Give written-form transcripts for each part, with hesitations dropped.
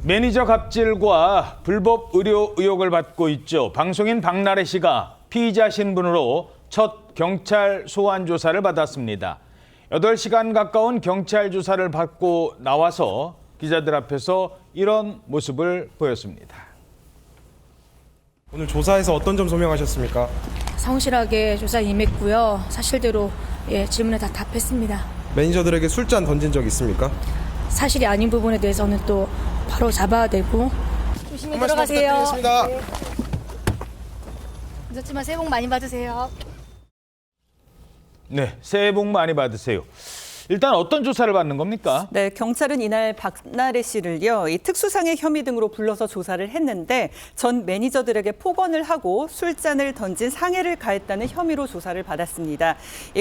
매니저 갑질과 불법 의료 의혹을 받고 있죠. 방송인 박나래 씨가 피의자 신분으로 첫 경찰 소환 조사를 받았습니다. 8시간 가까운 경찰 조사를 받고 나와서 기자들 앞에서 이런 모습을 보였습니다. 오늘 조사에서 어떤 점 소명하셨습니까? 성실하게 조사 임했고요. 사실대로 질문에 다 답했습니다. 매니저들에게 술잔 던진 적 있습니까? 사실이 아닌 부분에 대해서는 또 바로 잡아야 되고. 조심히 들어가세요. 부탁드리겠습니다. 네. 늦었지만 새해 복 많이 받으세요. 네, 새해 복 많이 받으세요. 일단 어떤 조사를 받는 겁니까? 네, 경찰은 이날 박나래 씨를요, 이 특수상해 혐의 등으로 불러서 조사를 했는데 전 매니저들에게 폭언을 하고 술잔을 던진 상해를 가했다는 혐의로 조사를 받았습니다.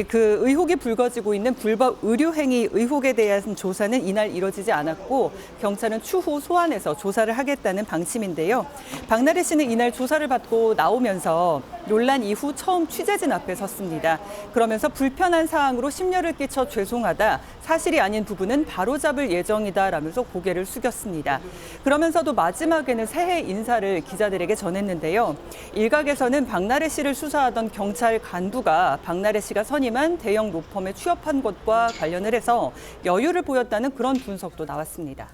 그 의혹이 불거지고 있는 불법 의료행위 의혹에 대한 조사는 이날 이뤄지지 않았고 경찰은 추후 소환해서 조사를 하겠다는 방침인데요. 박나래 씨는 이날 조사를 받고 나오면서 논란 이후 처음 취재진 앞에 섰습니다. 그러면서 불편한 사항으로 심려를 끼쳐 죄송하다. 사실이 아닌 부분은 바로잡을 예정이다라면서 고개를 숙였습니다. 그러면서도 마지막에는 새해 인사를 기자들에게 전했는데요. 일각에서는 박나래 씨를 수사하던 경찰 간부가 박나래 씨가 선임한 대형 로펌에 취업한 것과 관련을 해서 여유를 보였다는 그런 분석도 나왔습니다.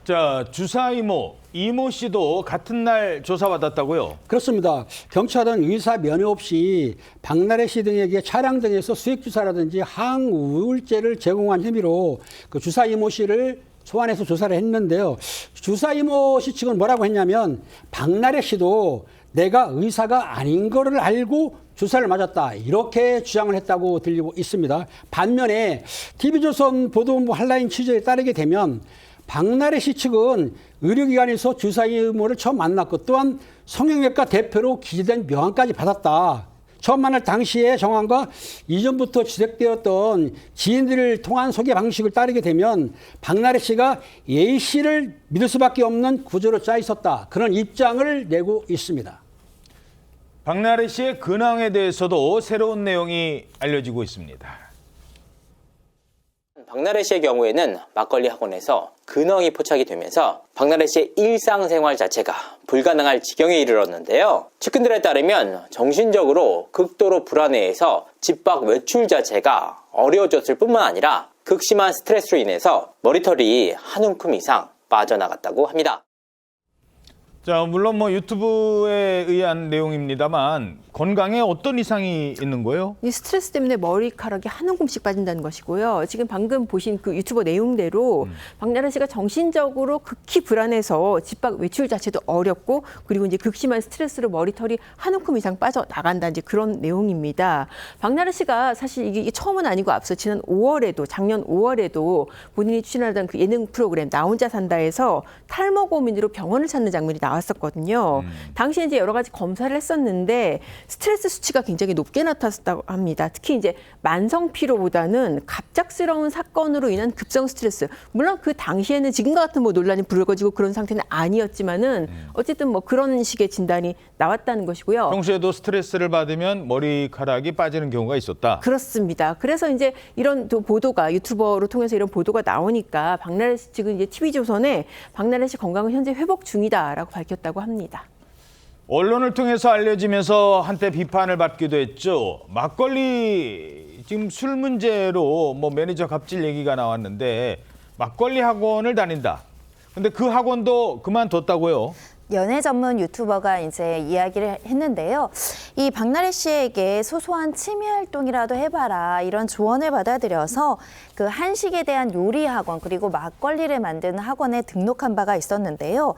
자, 주사 이모 씨도 같은 날 조사받았다고요? 그렇습니다. 경찰은 의사 면회 없이 박나래 씨 등에게 차량 등에서 수액 주사라든지 항우울제를 제공한 혐의로 그 주사 이모 씨를 소환해서 조사를 했는데요. 주사 이모 씨 측은 뭐라고 했냐면 박나래 씨도 내가 의사가 아닌 거를 알고 주사를 맞았다, 이렇게 주장을 했다고 들리고 있습니다. 반면에 TV조선 보도본부 한라인 취재에 따르게 되면 박나래 씨 측은 의료기관에서 주사 이모를 처음 만났고 또한 성형외과 대표로 기재된 명함까지 받았다. 처음 만날 당시의 정황과 이전부터 지적되었던 지인들을 통한 소개 방식을 따르게 되면 박나래 씨가 A 씨를 믿을 수밖에 없는 구조로 짜 있었다, 그런 입장을 내고 있습니다. 박나래 씨의 근황에 대해서도 새로운 내용이 알려지고 있습니다. 박나래 씨의 경우에는 막걸리 학원에서 근황이 포착이 되면서 박나래 씨의 일상생활 자체가 불가능할 지경에 이르렀는데요. 측근들에 따르면 정신적으로 극도로 불안해해서 집 밖 외출 자체가 어려워졌을 뿐만 아니라 극심한 스트레스로 인해서 머리털이 한 움큼 이상 빠져나갔다고 합니다. 자, 물론 유튜브에 의한 내용입니다만 건강에 어떤 이상이 있는 거예요? 이 스트레스 때문에 머리카락이 한 움큼씩 빠진다는 것이고요. 지금 방금 보신 그 유튜버 내용대로 박나래 씨가 정신적으로 극히 불안해서 집 밖 외출 자체도 어렵고, 그리고 이제 극심한 스트레스로 머리털이 한 움큼 이상 빠져나간다, 이제 그런 내용입니다. 박나래 씨가 사실 이게 처음은 아니고 앞서 지난 5월에도, 작년 5월에도 본인이 출연하던 그 예능 프로그램 나 혼자 산다에서 탈모 고민으로 병원을 찾는 장면이 나왔었거든요. 당시에 이제 여러 가지 검사를 했었는데 스트레스 수치가 굉장히 높게 나타났다고 합니다. 특히 이제 만성 피로보다는 갑작스러운 사건으로 인한 급성 스트레스. 물론 그 당시에는 지금과 같은 논란이 불거지고 그런 상태는 아니었지만은 어쨌든 그런 식의 진단이 나왔다는 것이고요. 평소에도 스트레스를 받으면 머리카락이 빠지는 경우가 있었다. 그렇습니다. 그래서 이제 이런 또 보도가 유튜버로 통해서 이런 보도가 나오니까 박나래 씨 측은 이제 TV조선에 박나래 씨 건강은 현재 회복 중이다라고 밝혔다고 합니다. 언론을 통해서 알려지면서 한때 비판을 받기도 했죠. 막걸리, 지금 술 문제로 매니저 갑질 얘기가 나왔는데 막걸리 학원을 다닌다. 근데 그 학원도 그만뒀다고요? 연애 전문 유튜버가 이제 이야기를 했는데요. 이 박나래 씨에게 소소한 취미 활동이라도 해봐라, 이런 조언을 받아들여서 그 한식에 대한 요리 학원 그리고 막걸리를 만드는 학원에 등록한 바가 있었는데요.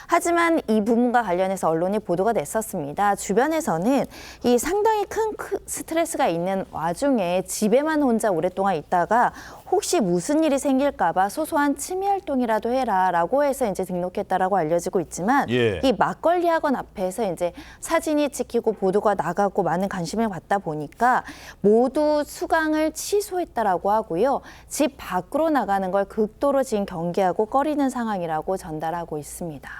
하지만 이 부분과 관련해서 언론이 보도가 됐었습니다. 주변에서는 이 상당히 큰 스트레스가 있는 와중에 집에만 혼자 오랫동안 있다가 혹시 무슨 일이 생길까 봐 소소한 취미 활동이라도 해라라고 해서 이제 등록했다라고 알려지고 있지만 이 막걸리 학원 앞에서 이제 사진이 찍히고 보도가 나가고 많은 관심을 받다 보니까 모두 수강을 취소했다라고 하고요. 집 밖으로 나가는 걸 극도로 지금 경계하고 꺼리는 상황이라고 전달하고 있습니다.